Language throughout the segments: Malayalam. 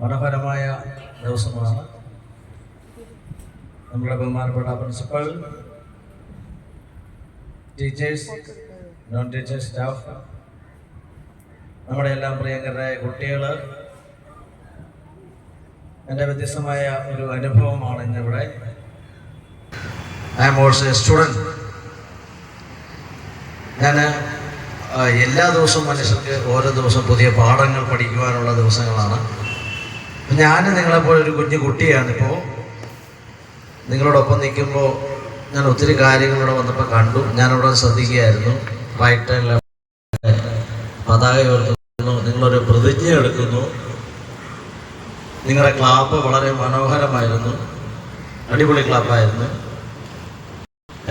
മനോഹരമായ ദിവസമാണ്. നമ്മുടെ ബഹുമാനപ്പെട്ട principal, teachers, non teachers staff, നമ്മുടെ എല്ലാം പ്രിയങ്കരായ കുട്ടികൾ, എൻ്റെ വ്യത്യസ്തമായ ഒരു അനുഭവമാണ് ഇന്നിവിടെ. I am also a student. ഞാൻ എല്ലാ ദിവസവും മനുഷ്യർക്ക് ഓരോ ദിവസം പുതിയ പാഠങ്ങൾ പഠിക്കുവാനുള്ള ദിവസങ്ങളാണ്. ഞാൻ നിങ്ങളെപ്പോലെ ഒരു കുഞ്ഞു കുട്ടിയാണിപ്പോൾ. നിങ്ങളോടൊപ്പം നിൽക്കുമ്പോൾ ഞാൻ ഒത്തിരി കാര്യങ്ങളിവിടെ വന്നപ്പോൾ കണ്ടു. ഞാനിവിടെ ശ്രദ്ധിക്കുകയായിരുന്നു. റൈറ്റ് ആൻഡ് ലെഫ്റ്റ് പതാക ഉയർത്തുന്നു, നിങ്ങളൊരു പ്രതിജ്ഞ എടുക്കുന്നു. നിങ്ങളുടെ ക്ലാപ്പ് വളരെ മനോഹരമായിരുന്നു, അടിപൊളി ക്ലാപ്പായിരുന്നു.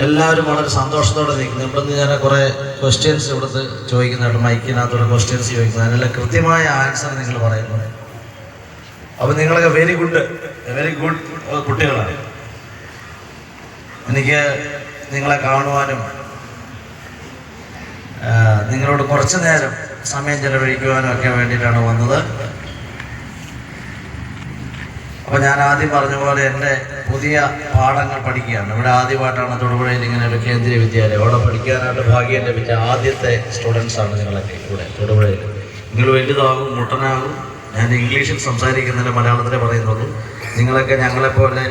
എല്ലാവരും വളരെ സന്തോഷത്തോടെ നിൽക്കുന്നു. ഇവിടുന്ന് ഞാൻ കുറേ ക്വസ്റ്റ്യൻസ് ഇവിടുത്തെ ചോദിക്കുന്നുണ്ട്, മൈക്കിനകത്തോടെ ക്വസ്റ്റ്യൻസ് ചോദിക്കുന്നത്. അതിനെല്ലാം കൃത്യമായ ആൻസർ നിങ്ങൾ പറയുന്നു. അപ്പം നിങ്ങളൊക്കെ വെരി ഗുഡ് കുട്ടികളാണ്. എനിക്ക് നിങ്ങളെ കാണുവാനും നിങ്ങളോട് കുറച്ചു നേരം സമയം ചെലവഴിക്കുവാനും ഒക്കെ വേണ്ടിയിട്ടാണ് വന്നത്. അപ്പോൾ ഞാൻ ആദ്യം പറഞ്ഞ പോലെ എൻ്റെ പുതിയ പാഠങ്ങൾ പഠിക്കുകയാണ്. ഇവിടെ ആദ്യമായിട്ടാണ് തൊടുപുഴയിൽ ഇങ്ങനെ ഒരു കേന്ദ്രീയ വിദ്യാലയം. അവിടെ പഠിക്കാനായിട്ട് ഭാഗ്യം ലഭിച്ച ആദ്യത്തെ സ്റ്റുഡൻസാണ് നിങ്ങളൊക്കെ ഇവിടെ തൊടുപുഴയിൽ. നിങ്ങൾ വലുതാകും, മുട്ടനാകും. ഞാൻ ഇംഗ്ലീഷിൽ സംസാരിക്കുന്നില്ല, മലയാളത്തിലേ പറയുന്നുള്ളൂ. നിങ്ങളൊക്കെ ഞങ്ങളെപ്പോലെ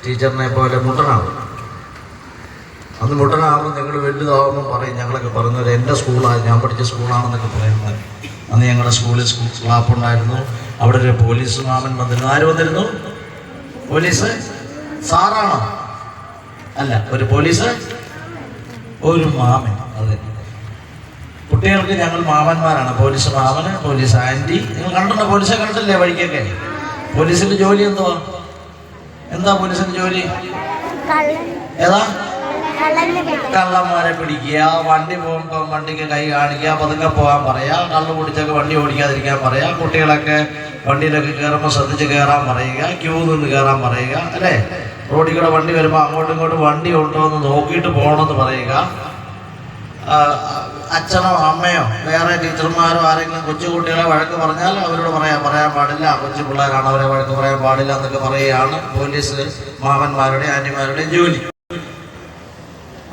ടീച്ചറിനെ പോലെ മുട്ടനാകും. അന്ന് മുട്ടനാകുമ്പോൾ നിങ്ങൾ വലുതാകുമ്പോൾ പറയും, ഞങ്ങളൊക്കെ പറയുന്നത് എൻ്റെ സ്കൂളാണ്, ഞാൻ പഠിച്ച സ്കൂളാണെന്നൊക്കെ പറയുന്നത്. അന്ന് ഞങ്ങളുടെ സ്കൂളിൽ ക്ലാപ്പുണ്ടായിരുന്നു. അവിടെ ഒരു പോലീസ് മാമൻ വന്നിരുന്നു. ആര് വന്നിരുന്നു? പോലീസ് സാറാണോ? അല്ല, ഒരു പോലീസ്, ഒരു മാമൻ. അതെ, കുട്ടികൾക്ക് ഞങ്ങൾ മാമന്മാരാണ്. പോലീസ് മാമന്, പോലീസ് ആൻറ്റി. നിങ്ങൾ കണ്ടിട്ടുണ്ടോ? പോലീസെ കണ്ടിട്ടില്ലേ വഴിക്കൊക്കെ? പോലീസിന്റെ ജോലി എന്തുവാ? എന്താ പോലീസിന്റെ ജോലി? ഏതാ? കള്ളന്മാരെ പിടിക്കുക, വണ്ടി പോകുമ്പോൾ വണ്ടിക്ക് കൈ കാണിക്കുക, പതുക്കെ പോകാൻ പറയാ, കള്ളു കുടിച്ചൊക്കെ വണ്ടി ഓടിക്കാതിരിക്കാൻ പറയാ, കുട്ടികളൊക്കെ വണ്ടിയിലൊക്കെ കയറുമ്പോൾ ശ്രദ്ധിച്ച് കയറാൻ പറയുക, ക്യൂ നിന്ന് കയറാൻ പറയുക, അല്ലേ? റോഡിൽ കൂടെ വണ്ടി വരുമ്പോൾ അങ്ങോട്ടും ഇങ്ങോട്ടും വണ്ടി ഉണ്ടോ എന്ന് നോക്കിയിട്ട് പോകണമെന്ന് പറയുക. അച്ഛനോ അമ്മയോ വേറെ ടീച്ചർമാരോ ആരെങ്കിലും കൊച്ചുകുട്ടികളെ വഴക്ക് പറഞ്ഞാൽ അവരോട് പറയാൻ പാടില്ല, കൊച്ചു പിള്ളേരാണ്, അവരെ വഴക്ക് പറയാൻ പാടില്ല എന്നൊക്കെ പറയുകയാണ് പോലീസ് മാമന്മാരുടെ ആന്റിമാരുടെ ജോലി.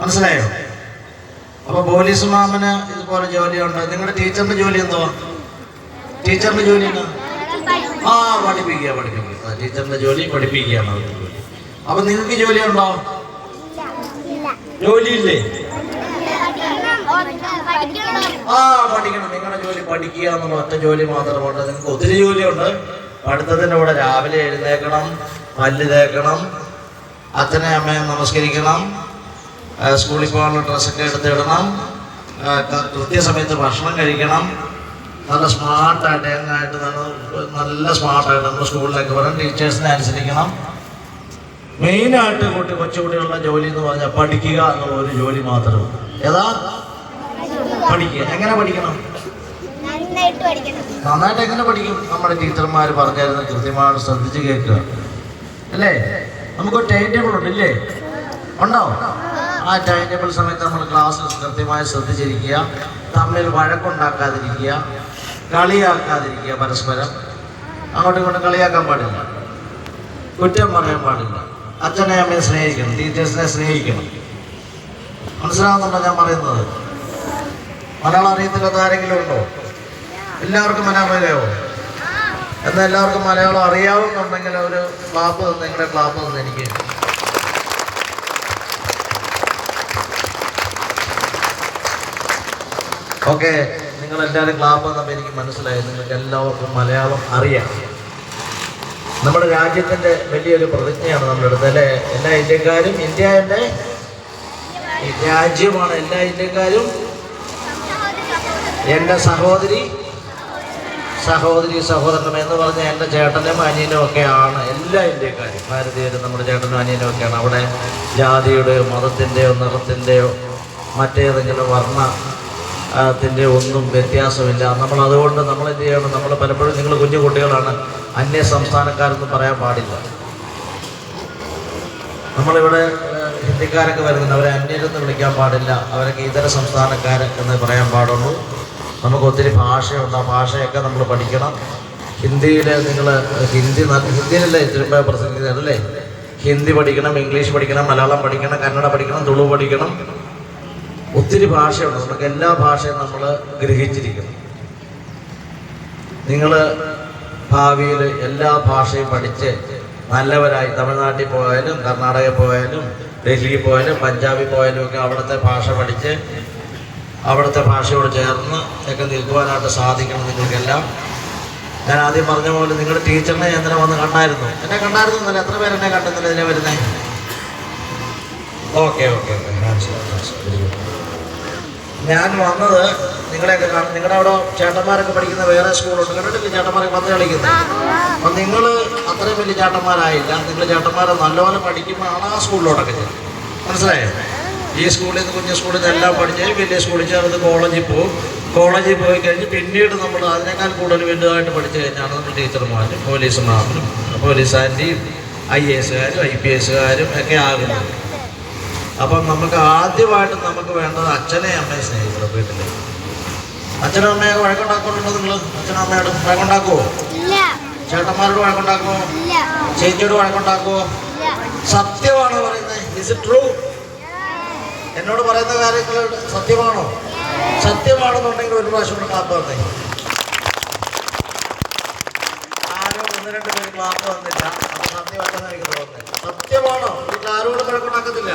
മനസ്സിലായോ? അപ്പൊ പോലീസ് മാമന് ഇതുപോലെ ജോലിയുണ്ട്. നിങ്ങളുടെ ടീച്ചറിന്റെ ജോലി എന്തുവാ? ടീച്ചറിന്റെ ജോലി എന്താ? പഠിപ്പിക്കുക. ടീച്ചറിന്റെ ജോലി പഠിപ്പിക്കുകയാണ് അവരുടെ ജോലി. അപ്പൊ നിങ്ങൾക്ക് ജോലിയുണ്ടോ? ജോലിയില്ലേ? പഠിക്കണം. നിങ്ങളുടെ ജോലി പഠിക്കുക എന്നുള്ള ഒറ്റ ജോലി മാത്രമുണ്ട്. നിങ്ങൾക്ക് ഒത്തിരി ജോലിയുണ്ട്. പഠിത്തത്തിൻ്റെ കൂടെ രാവിലെ എഴുന്നേൽക്കണം, പല്ല് തേക്കണം, അച്ഛനെ അമ്മയെ നമസ്കരിക്കണം, സ്കൂളിൽ പോകാനുള്ള ഡ്രസ്സൊക്കെ എടുത്തിടണം, കൃത്യസമയത്ത് ഭക്ഷണം കഴിക്കണം, നല്ല സ്മാർട്ടായിട്ട് നല്ല സ്മാർട്ടായിട്ട് നമ്മൾ സ്കൂളിലേക്ക് വരണം, ടീച്ചേഴ്സിനെ അനുസരിക്കണം. മെയിനായിട്ട് കൊച്ചുകുട്ടികളുടെ ജോലി എന്ന് പറഞ്ഞാൽ പഠിക്കുക എന്നുള്ള ഒരു ജോലി മാത്രമേ. ഏതാ? പഠിക്കുക. എങ്ങനെ പഠിക്കണം? നന്നായിട്ട് എങ്ങനെ പഠിക്കും? നമ്മുടെ ടീച്ചർമാർ പറഞ്ഞായിരുന്നു, കൃത്യമായിട്ട് ശ്രദ്ധിച്ച് കേൾക്കുക, അല്ലേ? നമുക്കൊരു ടൈം ടേബിൾ ഉണ്ടല്ലേ? ഉണ്ടോ? ആ ടൈം ടേബിൾ സമയത്ത് നമ്മൾ ക്ലാസ്സിൽ കൃത്യമായി ശ്രദ്ധിച്ചിരിക്കുക, തമ്മിൽ വഴക്കുണ്ടാക്കാതിരിക്കുക, കളിയാക്കാതിരിക്കുക, പരസ്പരം അങ്ങോട്ടും ഇങ്ങോട്ടും കളിയാക്കാൻ പാടില്ല, കുറ്റം പറയാൻ പാടില്ല, അച്ഛനെ അമ്മയെ സ്നേഹിക്കണം, ടീച്ചേഴ്സിനെ സ്നേഹിക്കണം. മനസ്സിലാവുന്നുണ്ടോ ഞാൻ പറയുന്നത്? മലയാളം അറിയത്തില്ലാത്ത ആരെങ്കിലും ഉണ്ടോ? എല്ലാവർക്കും മലയാളം അറിയാമോ? എന്നാൽ എല്ലാവർക്കും മലയാളം അറിയാവുന്നുണ്ടെങ്കിൽ ഒരു ക്ലാപ്പ് തന്ന്, നിങ്ങളുടെ ക്ലാപ്പ് തന്ന് എനിക്ക്. ഓക്കെ, നിങ്ങളെല്ലാവരും ക്ലാപ്പ് തന്നപ്പോൾ എനിക്ക് മനസ്സിലായി നിങ്ങൾക്ക് എല്ലാവർക്കും മലയാളം അറിയാം. നമ്മുടെ രാജ്യത്തിൻ്റെ വലിയൊരു പ്രതിജ്ഞയാണ് നമ്മളെടുത്തത്, അല്ലേ? എല്ലാ ഇന്ത്യക്കാരും, ഇന്ത്യ എൻ്റെ രാജ്യമാണ്, എല്ലാ ഇന്ത്യക്കാരും എൻ്റെ സഹോദരി സഹോദരനും എന്ന് പറഞ്ഞ എൻ്റെ ചേട്ടനും അനിയനും ഒക്കെയാണ് എല്ലാ ഇന്ത്യക്കാരും. ഭാരതീയരും നമ്മുടെ ചേട്ടനും അനിയനും ഒക്കെയാണ്. അവിടെ ജാതിയുടെയോ മതത്തിൻ്റെയോ നിറത്തിൻ്റെയോ മറ്റേതെങ്കിലും വർണ്ണത്തിൻ്റെ ഒന്നും വ്യത്യാസമില്ല. അതുകൊണ്ട് നമ്മൾ എന്ത് ചെയ്യണം? നമ്മൾ പലപ്പോഴും, നിങ്ങൾ കുഞ്ഞു കുട്ടികളാണ്, അന്യ സംസ്ഥാനക്കാരെന്ന് പറയാൻ പാടില്ല. നമ്മളിവിടെ ഹിന്ദിക്കാരൊക്കെ വരുന്നുണ്ട്, അവരെ അന്യരെന്ന് വിളിക്കാൻ പാടില്ല, അവരൊക്കെ ഇതര സംസ്ഥാനക്കാർ എന്ന് പറയാൻ പാടുള്ളൂ. നമുക്ക് ഒത്തിരി ഭാഷയുണ്ട്, ആ ഭാഷയൊക്കെ നമ്മൾ പഠിക്കണം. ഹിന്ദിയിൽ നിങ്ങൾ ഹിന്ദിയിലല്ലേ തിരുമ്പ പ്രസംഗിക്കുന്നത് അല്ലേ? ഹിന്ദി പഠിക്കണം, ഇംഗ്ലീഷ് പഠിക്കണം, മലയാളം പഠിക്കണം, കന്നഡ പഠിക്കണം, തുളു പഠിക്കണം. ഒത്തിരി ഭാഷയുണ്ട്, നമുക്ക് എല്ലാ ഭാഷയും നമ്മൾ ഗ്രഹിച്ചിരിക്കണം. നിങ്ങൾ ഭാവിയിൽ എല്ലാ ഭാഷയും പഠിച്ച് നല്ലവരായി തമിഴ്നാട്ടിൽ പോയാലും കർണാടകയിൽ പോയാലും ഡൽഹിയിൽ പോയാലും പഞ്ചാബിൽ പോയാലും ഒക്കെ അവിടുത്തെ ഭാഷ പഠിച്ച് അവിടുത്തെ ഭാഷയോട് ചേർന്ന് ഒക്കെ നിൽക്കുവാനായിട്ട് സാധിക്കണം നിങ്ങൾക്കെല്ലാം. ഞാൻ ആദ്യം പറഞ്ഞ പോലെ നിങ്ങളുടെ ടീച്ചറിനെ ഞാൻ ഇന്നലെ വന്ന് കണ്ടായിരുന്നു. എന്നെ കണ്ടായിരുന്നു എന്നല്ല, എത്ര പേരെന്നെ കണ്ടെന്നില്ല ഇതിനെ വരുന്നേ? ഓക്കെ ഓക്കെ ഓക്കെ, ഞാൻ വന്നത് നിങ്ങളെയൊക്കെ കാണും. നിങ്ങളുടെ അവിടെ ചേട്ടന്മാരൊക്കെ പഠിക്കുന്ന വേറെ സ്കൂളുണ്ട്, കണ്ടിട്ടില്ലേ ചേട്ടന്മാരൊക്കെ പന്ത് കളിക്കുന്നത്? അപ്പം നിങ്ങൾ അത്രയും വലിയ ചേട്ടന്മാരായില്ല. നിങ്ങൾ ചേട്ടന്മാരെ നല്ലപോലെ പഠിക്കുമ്പോഴാണ് ആ സ്കൂളിലോട്ടൊക്കെ ചെയ്യുന്നത്. മനസ്സിലായോ? ഈ സ്കൂളിൽ നിന്ന് കുഞ്ഞു സ്കൂളിൽ നിന്ന് എല്ലാം പഠിച്ച് വലിയ സ്കൂളിൽ ചേർന്ന് കോളേജിൽ പോകും. കോളേജിൽ പോയി കഴിഞ്ഞ് പിന്നീട് നമ്മൾ അതിനേക്കാൾ കൂടുതൽ വലുതായിട്ട് പഠിച്ചു കഴിഞ്ഞാണ് നമ്മൾ ടീച്ചർമാരും പോലീസുമാരും പോലീസ് ആൻറ്റിയും IAS-കാരും IPS-കാരും ഒക്കെ ആകുന്നത്. അപ്പം നമുക്ക് ആദ്യമായിട്ട് നമുക്ക് വേണ്ടത് അച്ഛനെയും അമ്മയെ സ്നേഹിക്കണം. വീട്ടിൽ അച്ഛനും അമ്മയെ വഴക്കുണ്ടാക്കുന്നുണ്ടോ? നിങ്ങൾ അച്ഛനും അമ്മയോട് വഴക്കുണ്ടാക്കുമോ? ചേട്ടന്മാരോട് വഴക്കുണ്ടാക്കുമോ? ചേച്ചിയോട് വഴക്കുണ്ടാക്കുമോ? സത്യമാണോ പറയുന്നത്? Is it true? എന്നോട് പറയുന്ന കാര്യങ്ങൾ സത്യമാണോ? സത്യമാണെന്നുണ്ടെങ്കിൽ ഒരു പ്രാവശ്യം കൂടെ ക്ലാപ്പ് വന്നേ. ആരോ 1-2 പേര് ക്ലാപ്പ് വന്നില്ല, അപ്പൊ സത്യമല്ലെന്ന് എനിക്ക് തോന്നുന്നത്. സത്യമാണോ? വീട്ടിൽ ആരോടും വഴക്കുണ്ടാക്കത്തില്ല?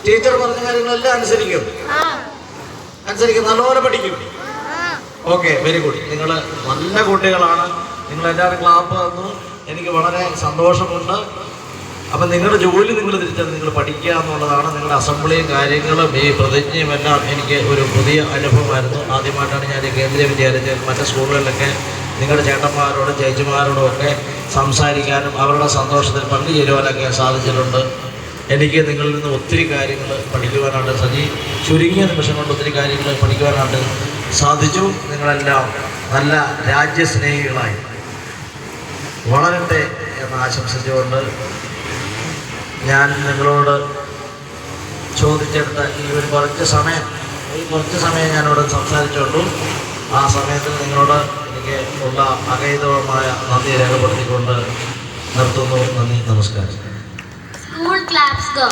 ടീച്ചർ പറഞ്ഞ കാര്യങ്ങളെല്ലാം അനുസരിക്കും, നല്ലപോലെ പഠിക്കും. Okay, very good. നിങ്ങൾ നല്ല കുട്ടികളാണ്. നിങ്ങളെല്ലാവരും ക്ലാപ്പ് തന്നു, എനിക്ക് വളരെ സന്തോഷമുണ്ട്. അപ്പം നിങ്ങളുടെ ജോലി നിങ്ങൾ തിരിച്ചത് നിങ്ങൾ പഠിക്കുക എന്നുള്ളതാണ്. നിങ്ങളുടെ അസംബ്ലിയും കാര്യങ്ങളും ഈ പ്രതിജ്ഞയും എല്ലാം എനിക്ക് ഒരു പുതിയ അനുഭവമായിരുന്നു. ആദ്യമായിട്ടാണ് ഞാൻ കേന്ദ്രീയ വിദ്യാലയത്തിൽ മറ്റ് സ്കൂളുകളിലൊക്കെ നിങ്ങളുടെ ചേട്ടന്മാരോടും ചേച്ചിമാരോടും ഒക്കെ സംസാരിക്കാനും അവരുടെ സന്തോഷത്തിൽ പങ്കുചേരുവാനൊക്കെ സാധിച്ചിട്ടുണ്ട്. എനിക്ക് നിങ്ങളിൽ നിന്ന് ഒത്തിരി കാര്യങ്ങൾ പഠിക്കുവാനായിട്ട് ചുരുങ്ങിയ നിമിഷം കൊണ്ട് ഒത്തിരി കാര്യങ്ങൾ പഠിക്കുവാനായിട്ട് സാധിച്ചു. നിങ്ങളെല്ലാം നല്ല രാജ്യസ്നേഹികളായി വളരട്ടെ എന്ന് ആശംസിച്ചുകൊണ്ട് ഞാൻ നിങ്ങളോട് ചോദിച്ചെടുത്ത ഈ ഒരു കുറച്ച് സമയം ഞാനിവിടെ സംസാരിച്ചുള്ളൂ. ആ സമയത്തിൽ നിങ്ങളോട് എനിക്ക് ഉള്ള അഗൈതവമായ നന്ദി രേഖപ്പെടുത്തിക്കൊണ്ട് നിർത്തുന്നു. നന്ദി, നമസ്കാരം. School claps go.